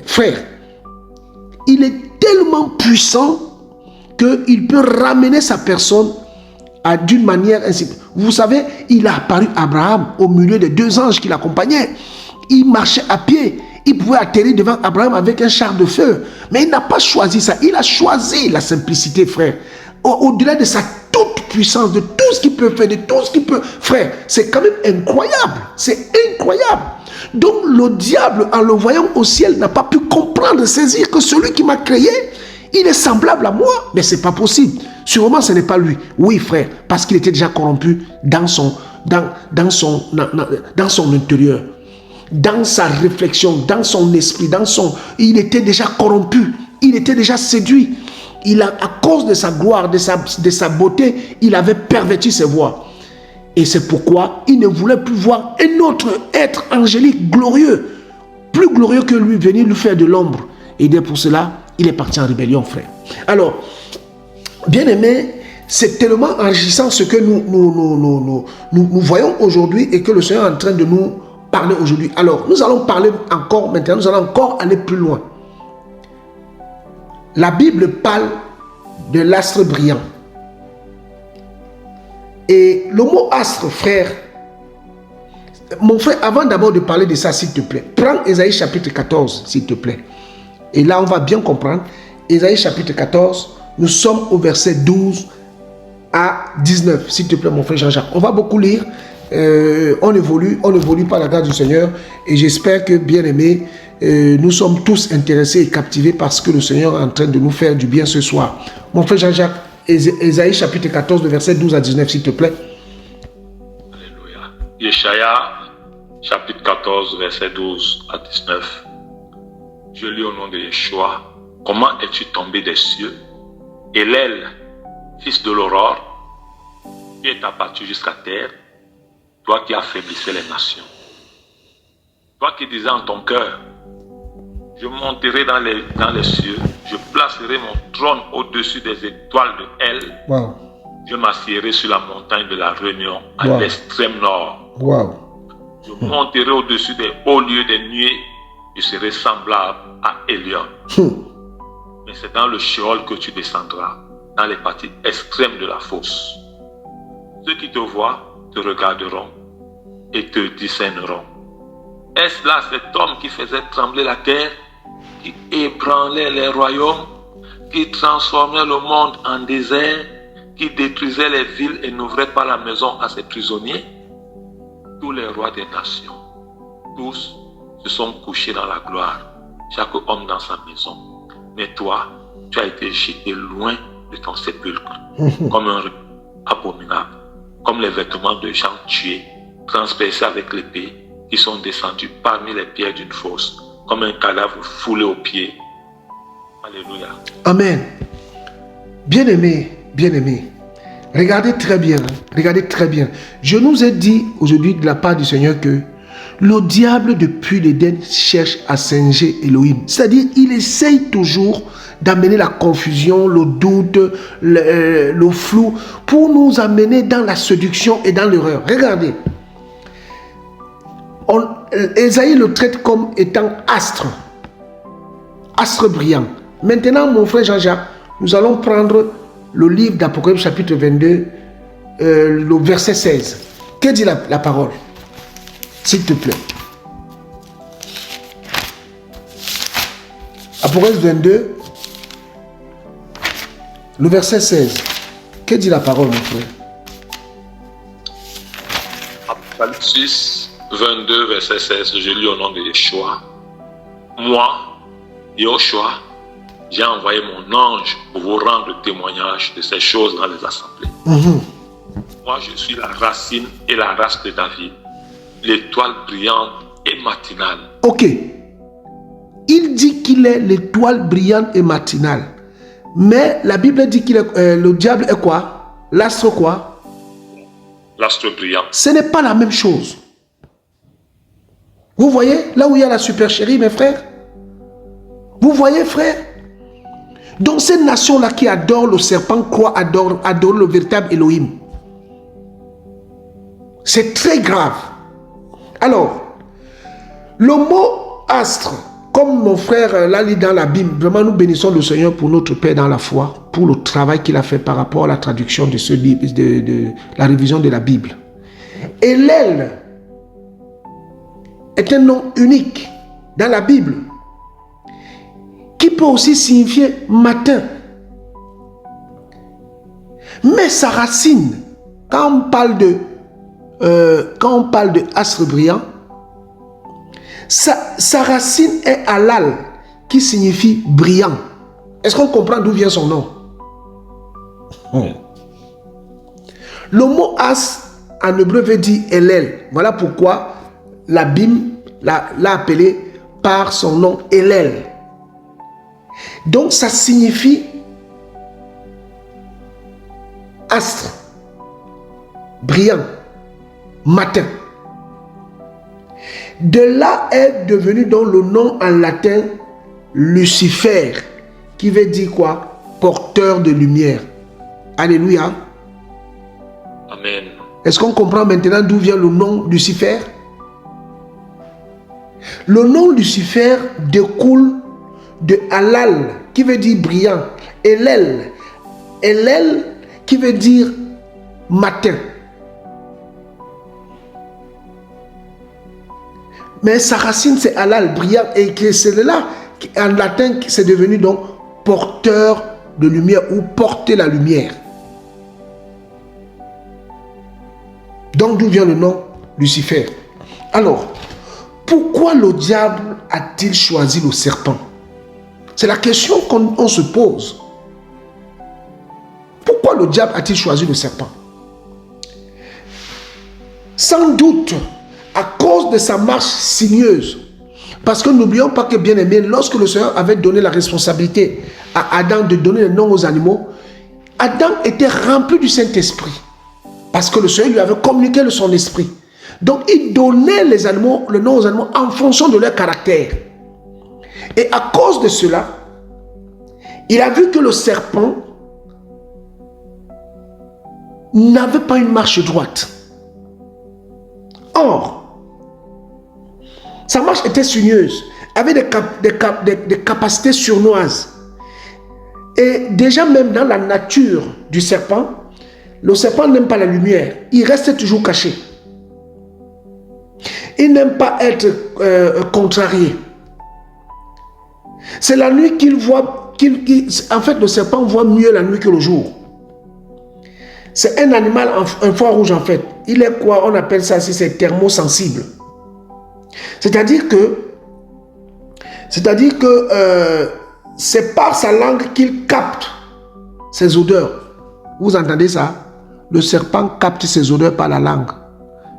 frère, il est tellement puissant qu'il peut ramener sa personne d'une manière ainsi. Vous savez, il a apparu à Abraham au milieu des 2 anges qui l'accompagnaient. Il marchait à pied. Il pouvait atterrir devant Abraham avec un char de feu. Mais il n'a pas choisi ça. Il a choisi la simplicité, frère. Au-delà de sa toute puissance, de tout ce qu'il peut faire, de tout ce qu'il peut... Frère, c'est quand même incroyable. C'est incroyable. Donc le diable, en le voyant au ciel, n'a pas pu comprendre, saisir que celui qui m'a créé, il est semblable à moi. Mais ce n'est pas possible. Sûrement, ce n'est pas lui. Oui, frère, parce qu'il était déjà corrompu dans son intérieur, dans sa réflexion, dans son esprit, il était déjà corrompu. Il était déjà séduit. À cause de sa gloire, de sa beauté, il avait perverti ses voies. Et c'est pourquoi il ne voulait plus voir un autre être angélique glorieux, plus glorieux que lui, venir lui faire de l'ombre. Et bien pour cela, il est parti en rébellion, frère. Alors, bien aimé, c'est tellement enrichissant ce que nous voyons aujourd'hui et que le Seigneur est en train de nous parler aujourd'hui. Alors, nous allons parler encore maintenant, nous allons encore aller plus loin. La Bible parle de l'astre brillant. Et le mot astre, frère, mon frère, avant d'abord de parler de ça, s'il te plaît, prends Ésaïe chapitre 14, s'il te plaît. Et là, on va bien comprendre. Ésaïe chapitre 14, nous sommes au verset 12 à 19, s'il te plaît, mon frère Jean-Jacques. On va beaucoup lire. On évolue par la grâce du Seigneur. Et j'espère que, bien aimés, nous sommes tous intéressés et captivés parce que le Seigneur est en train de nous faire du bien ce soir. Mon frère Jean-Jacques, Ésaïe chapitre 14, de verset 12 à 19, s'il te plaît. Alléluia. Yeshaya chapitre 14, verset 12 à 19. Je lis au nom de Yeshua. Comment es-tu tombé des cieux, et l'aile, fils de l'aurore, qui est abattu jusqu'à terre, toi qui affaiblissais les nations. toi qui disais en ton cœur, je monterai dans les cieux, je placerai mon trône au-dessus des étoiles de Elle. Wow. Je m'assierai sur la montagne de la réunion à l'extrême nord. Wow. Je monterai au-dessus des hauts lieux des nuées. Je serai semblable à Elion. Mais c'est dans le Sheol que tu descendras, dans les parties extrêmes de la fosse. Ceux qui te voient te regarderont et te discerneront. Est-ce là cet homme qui faisait trembler la terre, qui ébranlait les royaumes, qui transformait le monde en désert, qui détruisait les villes et n'ouvrait pas la maison à ses prisonniers? Tous les rois des nations, tous se sont couchés dans la gloire, chaque homme dans sa maison. Mais toi, tu as été jeté loin de ton sépulcre, comme un abominable, comme les vêtements de gens tués, transpercés avec l'épée, qui sont descendus parmi les pierres d'une fosse, comme un cadavre foulé aux pieds. Alléluia. Amen. Bien-aimé, bien-aimé, regardez très bien, regardez très bien. Je nous ai dit aujourd'hui de la part du Seigneur que le diable depuis l'Éden cherche à singer Elohim. C'est-à-dire, il essaye toujours d'amener la confusion, le doute, le flou, pour nous amener dans la séduction et dans l'erreur. Regardez. Ésaïe le traite comme étant astre. Astre brillant. Maintenant, mon frère Jean-Jacques, nous allons prendre le livre d'Apocalypse chapitre 22, le verset 16. Que dit la parole? S'il te plaît. Apocalypse 22, le verset 16. Que dit la parole, mon frère? Apocalypse 22, verset 16. Je lis au nom de Yeshua. Moi, Yeshua, j'ai envoyé mon ange pour vous rendre témoignage de ces choses dans les assemblées. Moi, je suis la racine et la race de David, l'étoile brillante et matinale. Ok. Il dit qu'il est l'étoile brillante et matinale. Mais la Bible dit qu'il est le diable est quoi? L'astre quoi? L'astre brillant. Ce n'est pas la même chose. Vous voyez là où il y a la supercherie, mes frères? Vous voyez, frère? Donc cette nation-là qui adore le serpent croit adore le véritable Elohim. C'est très grave. Alors, le mot astre, comme mon frère l'a lu dans la Bible, vraiment nous bénissons le Seigneur pour notre Père dans la foi, pour le travail qu'il a fait par rapport à la traduction de ce livre, de la révision de la Bible. Et l'aile est un nom unique dans la Bible, qui peut aussi signifier matin. Mais sa racine, quand on parle de astre brillant, sa racine est halal, qui signifie brillant. Est-ce qu'on comprend d'où vient son nom? Le mot as en hébreu veut dire Elel. Voilà pourquoi la Bible l'a appelé par son nom Elel. Donc ça signifie astre, brillant, matin. De là est devenu donc le nom en latin Lucifer, qui veut dire quoi? Porteur de lumière. Alléluia. Amen. Est-ce qu'on comprend maintenant d'où vient le nom Lucifer? Le nom Lucifer découle de halal, qui veut dire brillant, et l'el, qui veut dire matin. Mais sa racine c'est halal, brillant, et que c'est là, en latin, c'est devenu donc porteur de lumière ou porter la lumière. Donc d'où vient le nom Lucifer? Alors, pourquoi le diable a-t-il choisi le serpent? C'est la question qu'on se pose. Pourquoi le diable a-t-il choisi le serpent? Sans doute à cause de sa marche sinueuse. Parce que n'oublions pas que, bien aimé, lorsque le Seigneur avait donné la responsabilité à Adam de donner le nom aux animaux, Adam était rempli du Saint-Esprit. Parce que le Seigneur lui avait communiqué son esprit. Donc, il donnait les animaux, le nom aux animaux en fonction de leur caractère. Et à cause de cela, il a vu que le serpent n'avait pas une marche droite. Or, sa marche était sinueuse, avait des capacités sournoises. Et déjà même dans la nature du serpent, le serpent n'aime pas la lumière. Il reste toujours caché. Il n'aime pas être contrarié. C'est la nuit qu'il voit. En fait, le serpent voit mieux la nuit que le jour. C'est un animal, un foie rouge en fait. Il est quoi? On appelle ça, c'est thermosensible. C'est-à-dire que c'est par sa langue qu'il capte ses odeurs. Vous entendez ça? Le serpent capte ses odeurs par la langue.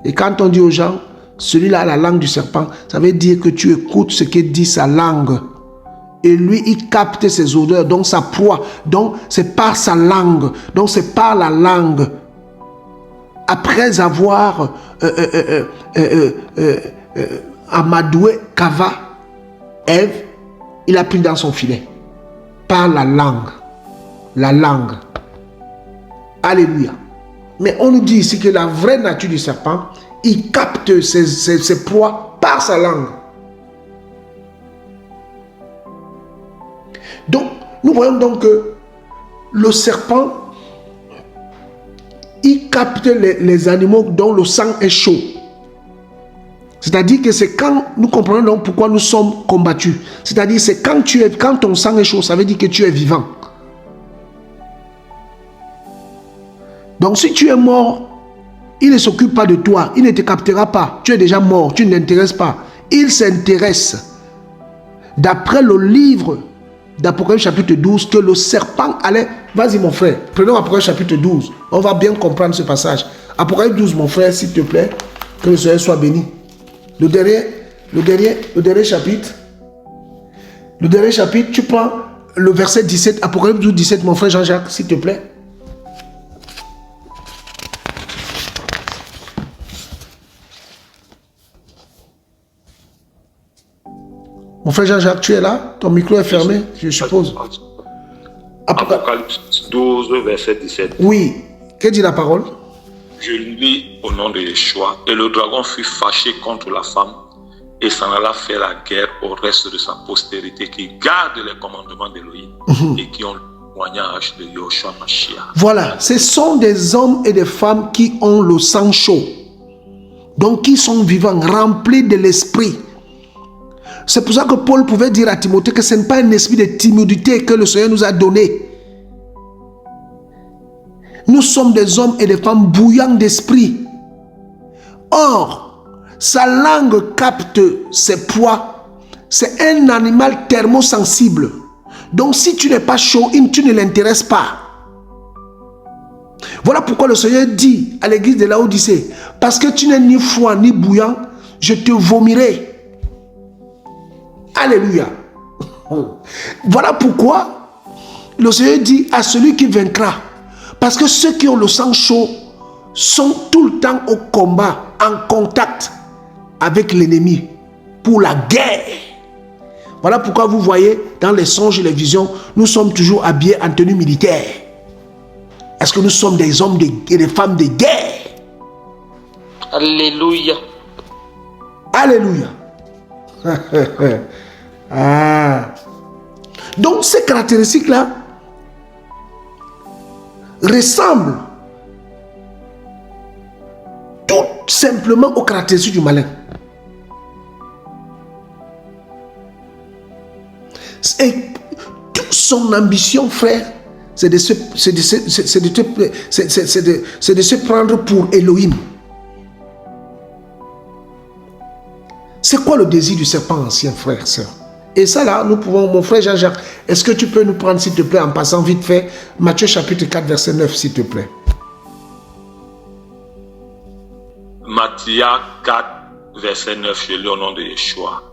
Et quand on dit aux gens, celui-là a la langue du serpent, ça veut dire que tu écoutes ce que dit sa langue. Et lui, il capte ses odeurs, donc sa proie. Donc, c'est par sa langue. Donc, c'est par la langue. Après avoir amadoué Kava, Ève, il a pris dans son filet. Par la langue. La langue. Alléluia. Mais on nous dit ici que la vraie nature du serpent, il capte ses proies par sa langue. Donc, nous voyons donc que le serpent, il capte les animaux dont le sang est chaud. C'est-à-dire que c'est quand nous comprenons donc pourquoi nous sommes combattus. C'est-à-dire c'est quand ton sang est chaud, ça veut dire que tu es vivant. Donc si tu es mort, il ne s'occupe pas de toi, il ne te captera pas. Tu es déjà mort, tu ne l'intéresses pas. Il s'intéresse. D'après le livre d'Apocalypse chapitre 12, que le serpent allait... Vas-y mon frère, prenons Apocalypse chapitre 12. On va bien comprendre ce passage. Apocalypse 12, mon frère, s'il te plaît, que le Seigneur soit béni. Le dernier chapitre. Le dernier chapitre, tu prends le verset 17, Apocalypse 12, 17, mon frère Jean-Jacques, s'il te plaît. Mon frère Jean-Jacques, tu es là? Ton micro est fermé, je suppose. Apocalypse 12, verset 17. Oui. Que dit la parole? Je lis au nom de Yeshua. Et le dragon fut fâché contre la femme et s'en alla faire la guerre au reste de sa postérité qui garde les commandements d'Élohim et qui ont le témoignage de Yeshua Mashiach. Voilà, ce sont des hommes et des femmes qui ont le sang chaud. Donc qui sont vivants, remplis de l'esprit. C'est pour ça que Paul pouvait dire à Timothée que ce n'est pas un esprit de timidité que le Seigneur nous a donné. Nous sommes des hommes et des femmes bouillants d'esprit. Or, sa langue capte ses poids. C'est un animal thermosensible. Donc si tu n'es pas chaud, tu ne l'intéresses pas. Voilà pourquoi le Seigneur dit à l'église de Laodicée, parce que tu n'es ni froid ni bouillant, je te vomirai. Alléluia. Voilà pourquoi le Seigneur dit à celui qui vaincra, parce que ceux qui ont le sang chaud sont tout le temps au combat, en contact avec l'ennemi pour la guerre. Voilà pourquoi vous voyez dans les songes et les visions, nous sommes toujours habillés en tenue militaire. Est-ce que nous sommes des hommes et des femmes de guerre? Alléluia. Alléluia. Ah. Donc ces caractéristiques-là ressemblent tout simplement aux caractéristiques du malin. Et toute son ambition, frère, c'est de se prendre pour Elohim. C'est quoi le désir du serpent ancien, frère, sœur? Et ça là, nous pouvons, mon frère Jean-Jacques, est-ce que tu peux nous prendre, s'il te plaît, en passant vite fait, Matthieu chapitre 4, verset 9, s'il te plaît. Matthieu 4, verset 9, je lis au nom de Yeshua.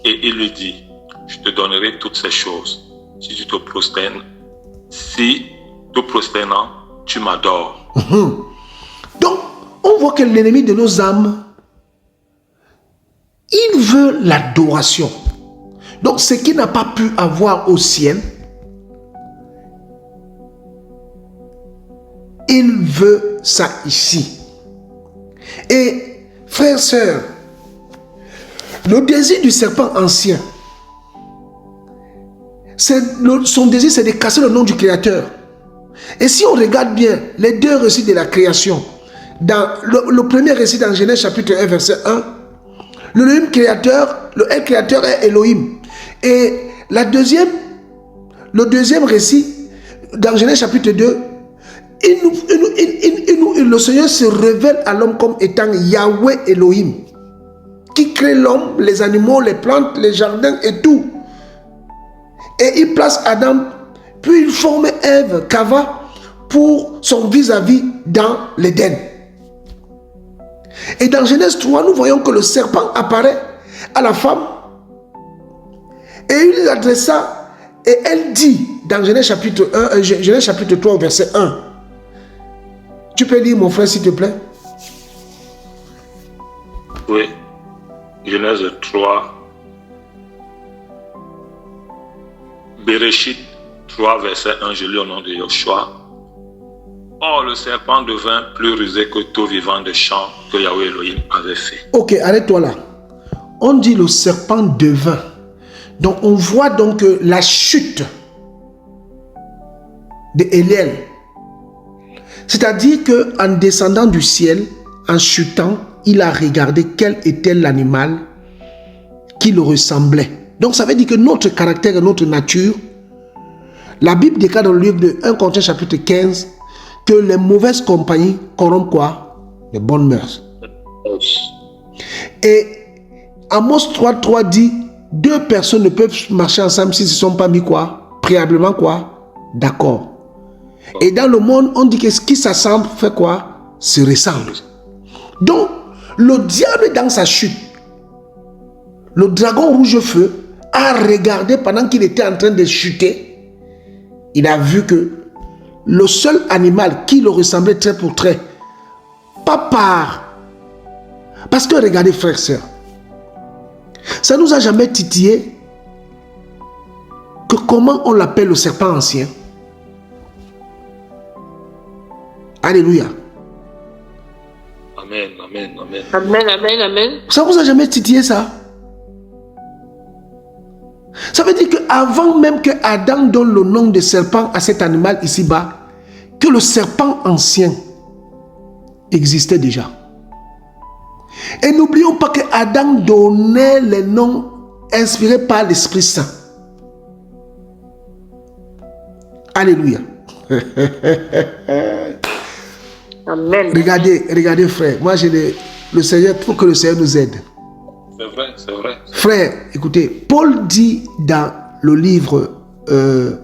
Et il lui dit, je te donnerai toutes ces choses si tu te prosternes. Si, te prosternant, tu m'adores. Donc, on voit que l'ennemi de nos âmes Il veut l'adoration. Donc, ce qu'il n'a pas pu avoir au ciel, il veut ça ici. Et, frères, sœurs, le désir du serpent ancien, son désir, c'est de casser le nom du Créateur. Et si on regarde bien les deux récits de la création, dans le premier récit dans Genèse chapitre 1, verset 1, le créateur, le El créateur est Elohim. Et le deuxième récit, dans Genèse chapitre 2, le Seigneur se révèle à l'homme comme étant Yahweh Elohim, qui crée l'homme, les animaux, les plantes, les jardins et tout. Et il place Adam, puis il forme Ève, Kava, pour son vis-à-vis dans l'Éden. Et dans Genèse 3, nous voyons que le serpent apparaît à la femme et il lui adressa et elle dit dans Genèse chapitre 1, Genèse chapitre 3 verset 1. Tu peux lire mon frère s'il te plaît? Oui. Genèse 3. Bereshit 3 verset 1, je lis au nom de Yoshua. Or le serpent devint plus rusé que tout vivant des champs que Yahweh Elohim avait fait. Ok, arrête-toi là. On dit le serpent devint. Donc on voit donc la chute de Eliel. C'est-à-dire qu'en descendant du ciel, en chutant, il a regardé quel était l'animal qui le ressemblait. Donc ça veut dire que notre caractère et notre nature, la Bible déclare dans le livre de 1 Corinthiens chapitre 15 que les mauvaises compagnies corrompent quoi? Les bonnes mœurs. Et Amos 3.3 dit, deux personnes ne peuvent marcher ensemble s'ils ne se sont pas mis quoi? Préalablement quoi? D'accord. Et dans le monde, on dit que ce qui s'assemble fait quoi? Se ressemble. Donc, le diable dans sa chute, le dragon rouge feu a regardé pendant qu'il était en train de chuter. Il a vu que le seul animal qui le ressemblait trait pour trait, pas par. Parce que regardez frères et sœurs, ça nous a jamais titillé que comment on l'appelle le serpent ancien. Alléluia. Amen, amen, amen. Amen, amen, amen. Ça vous a jamais titillé ça? Ça veut dire qu'avant même que Adam donne le nom de serpent à cet animal ici-bas, que le serpent ancien existait déjà. Et n'oublions pas que Adam donnait les noms inspirés par l'Esprit Saint. Alléluia. Amen. Regardez frère, moi j'ai le Seigneur, il faut que le Seigneur nous aide. C'est vrai, c'est vrai. Frère, écoutez, Paul dit dans le livre de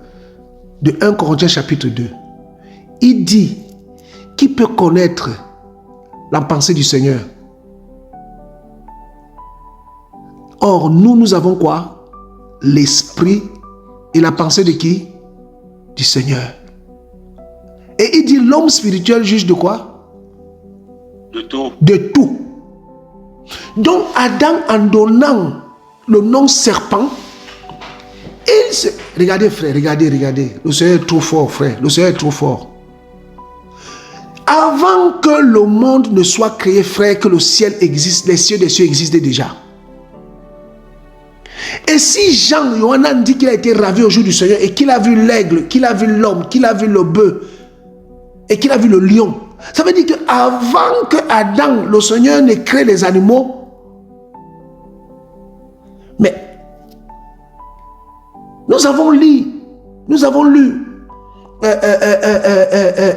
1 Corinthiens chapitre 2, il dit, qui peut connaître la pensée du Seigneur? Or, nous avons quoi? L'esprit et la pensée de qui? Du Seigneur. Et il dit, l'homme spirituel juge de quoi? De tout. De tout. Donc, Adam, en donnant le nom serpent, il se... Regardez, frère, regardez. Le Seigneur est trop fort, frère. Le Seigneur est trop fort. Avant que le monde ne soit créé, frère, que le ciel existe, les cieux des cieux existaient déjà. Et si Jean, Yohanan dit qu'il a été ravi au jour du Seigneur et qu'il a vu l'aigle, qu'il a vu l'homme, qu'il a vu le bœuf et qu'il a vu le lion, ça veut dire qu'avant que Adam, le Seigneur, ne crée les animaux, mais nous avons lu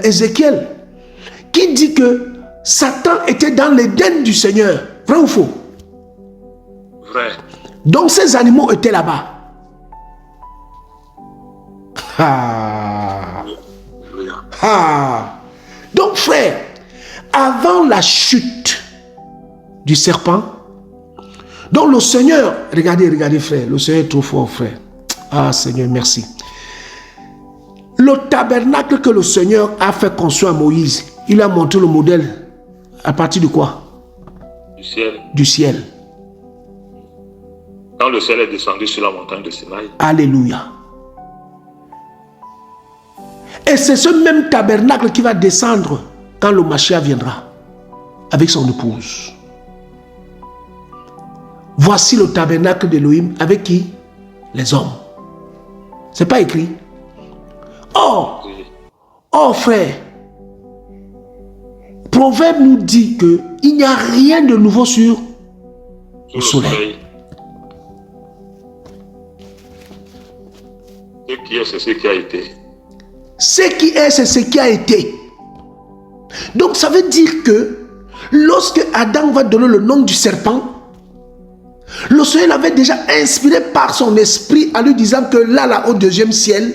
Ézéchiel qui dit que Satan était dans l'Éden du Seigneur. Vrai ou faux? Vrai. Donc ces animaux étaient là-bas. Ah. Ah. Donc frère, avant la chute du serpent, donc le Seigneur, regardez frère, le Seigneur est trop fort frère. Ah Seigneur, merci. Le tabernacle que le Seigneur a fait construire à Moïse, il a montré le modèle à partir de quoi? Du ciel. Du ciel. Quand le ciel est descendu sur la montagne de Sinaï. Alléluia. Et c'est ce même tabernacle qui va descendre quand le Mashiach viendra avec son épouse. Voici le tabernacle d'Élohim avec qui? Les hommes. C'est pas écrit. Oh frère, Proverbe nous dit que il n'y a rien de nouveau sur le soleil. Ce qui est, c'est ce qui a été. Ce qui est, c'est ce qui a été. Donc ça veut dire que lorsque Adam va donner le nom du serpent, le Seigneur l'avait déjà inspiré par son esprit en lui disant que là, au deuxième ciel,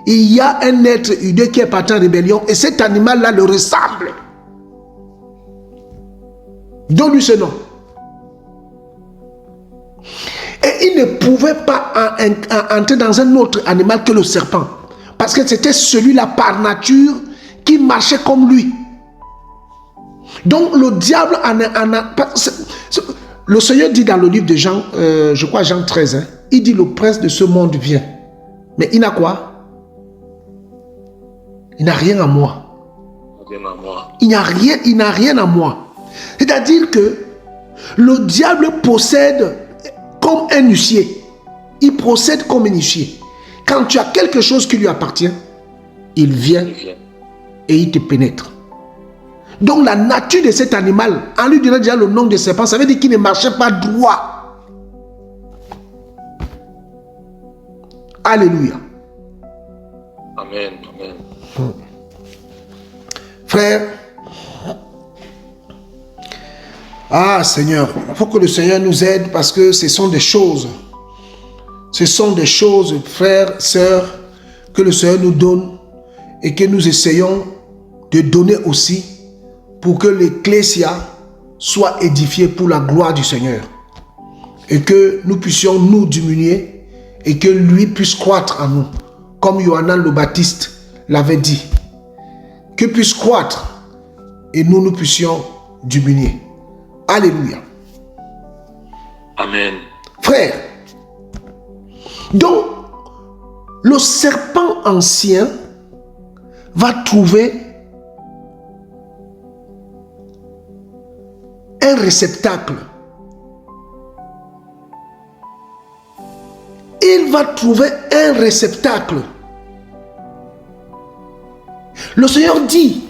il y a un être hideux qui est parti en rébellion et cet animal-là le ressemble. Donne-lui ce nom. Et il ne pouvait pas entrer dans un autre animal que le serpent. Parce que c'était celui-là par nature qui marchait comme lui. Donc le diable le Seigneur dit dans le livre de Jean, je crois Jean 13, hein, il dit le prince de ce monde vient. Mais il n'a quoi? Il n'a rien à moi. Il n'a rien à moi. C'est-à-dire que le diable possède comme un huissier. Il procède comme un huissier. Quand tu as quelque chose qui lui appartient, il vient et il te pénètre. Donc la nature de cet animal, en lui donnant déjà le nom de serpent, ça veut dire qu'il ne marchait pas droit. Alléluia. Amen. Frère, Seigneur, il faut que le Seigneur nous aide parce que ce sont des choses, frères, sœurs, que le Seigneur nous donne et que nous essayons de donner aussi pour que l'Ecclésia soit édifiée pour la gloire du Seigneur et que nous puissions nous diminuer et que lui puisse croître en nous, comme Yohanan le Baptiste l'avait dit, que puisse croître et nous puissions diminuer. Alléluia. Amen. Frère, donc le serpent ancien va trouver un réceptacle. Il va trouver un réceptacle. Le Seigneur dit,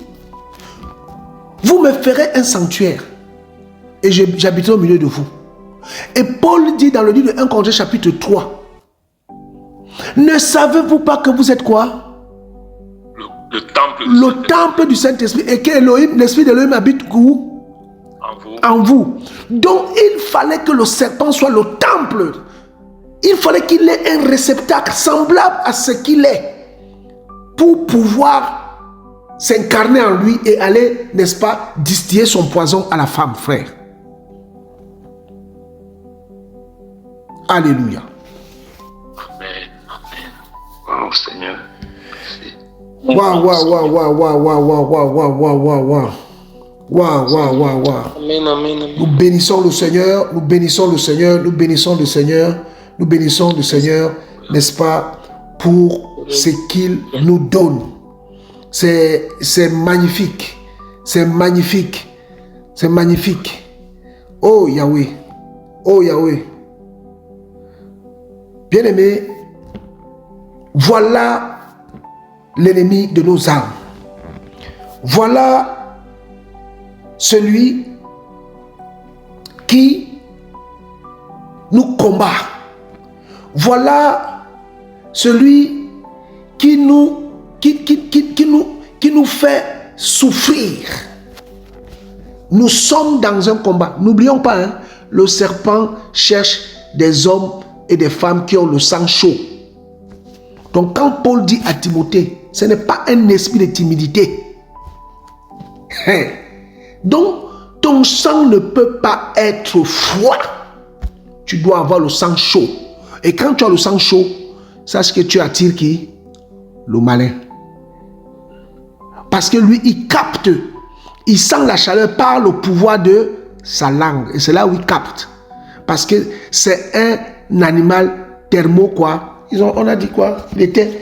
vous me ferez un sanctuaire et j'habiterai au milieu de vous. Et Paul dit dans le livre de 1 Corinthiens chapitre 3, ne savez-vous pas que vous êtes quoi? Le temple du Saint-Esprit et que l'Esprit d'Élohim habite où? En vous. Donc il fallait que le serpent soit le temple. Il fallait qu'il ait un réceptacle semblable à ce qu'il est pour pouvoir s'incarner en lui et aller, n'est-ce pas, distiller son poison à la femme, frère. Alléluia. Amen. Wow, Seigneur. Wow. Nous bénissons le Seigneur, n'est-ce pas, pour ce qu'il nous donne. C'est magnifique. Oh Yahweh. Bien-aimés, voilà l'ennemi de nos âmes. Voilà celui qui nous combat. Voilà celui qui nous fait souffrir. Nous sommes dans un combat. N'oublions pas, hein, le serpent cherche des hommes et des femmes qui ont le sang chaud. Donc quand Paul dit à Timothée, ce n'est pas un esprit de timidité. Donc ton sang ne peut pas être froid. Tu dois avoir le sang chaud. Et quand tu as le sang chaud, sache que tu attires qui? Le malin. Parce que lui, il capte. Il sent la chaleur par le pouvoir de sa langue. Et c'est là où il capte. Parce que c'est un animal thermo quoi. On a dit quoi? Il était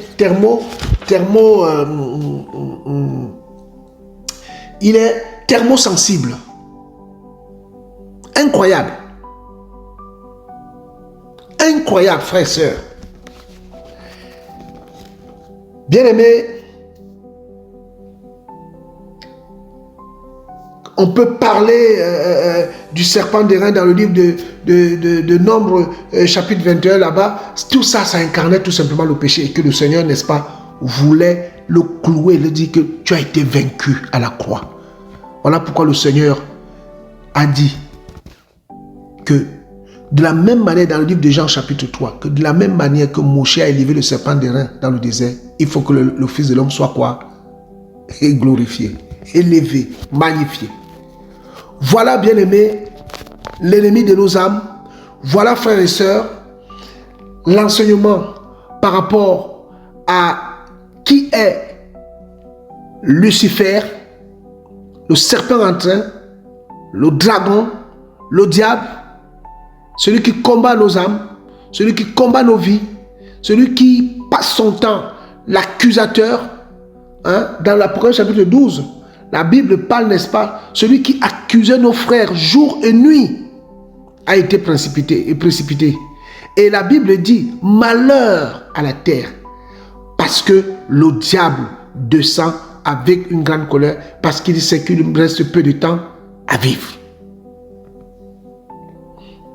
il est thermosensible. Incroyable. Incroyable, frères et sœurs. Bien-aimés, on peut parler du serpent d'airain dans le livre de Nombre, chapitre 21, là-bas. Tout ça, ça incarnait tout simplement le péché et que le Seigneur, n'est-ce pas, voulait le clouer, le dire que tu as été vaincu à la croix. Voilà pourquoi le Seigneur a dit que de la même manière, dans le livre de Jean chapitre 3, que de la même manière que Moshe a élevé le serpent d'airain dans le désert, il faut que le Fils de l'homme soit quoi? Et glorifié, élevé, magnifié. Voilà, bien-aimés, l'ennemi de nos âmes. Voilà, frères et sœurs, l'enseignement par rapport à qui est Lucifer, le serpent en train, le dragon, le diable, celui qui combat nos âmes, celui qui combat nos vies, celui qui passe son temps, l'accusateur. Dans l'Apocalypse chapitre 12, la Bible parle, n'est-ce pas, celui qui accusait nos frères jour et nuit a été précipité. Et la Bible dit, malheur à la terre, parce que le diable descend avec une grande colère, parce qu'il sait qu'il me reste peu de temps à vivre.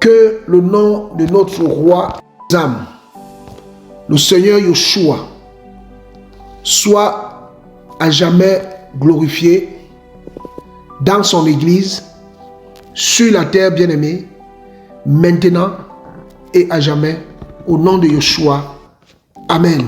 Que le nom de notre roi âme, le Seigneur Yeshua, soit à jamais glorifié dans son église, sur la terre bien-aimée, maintenant et à jamais, au nom de Yeshua. Amen.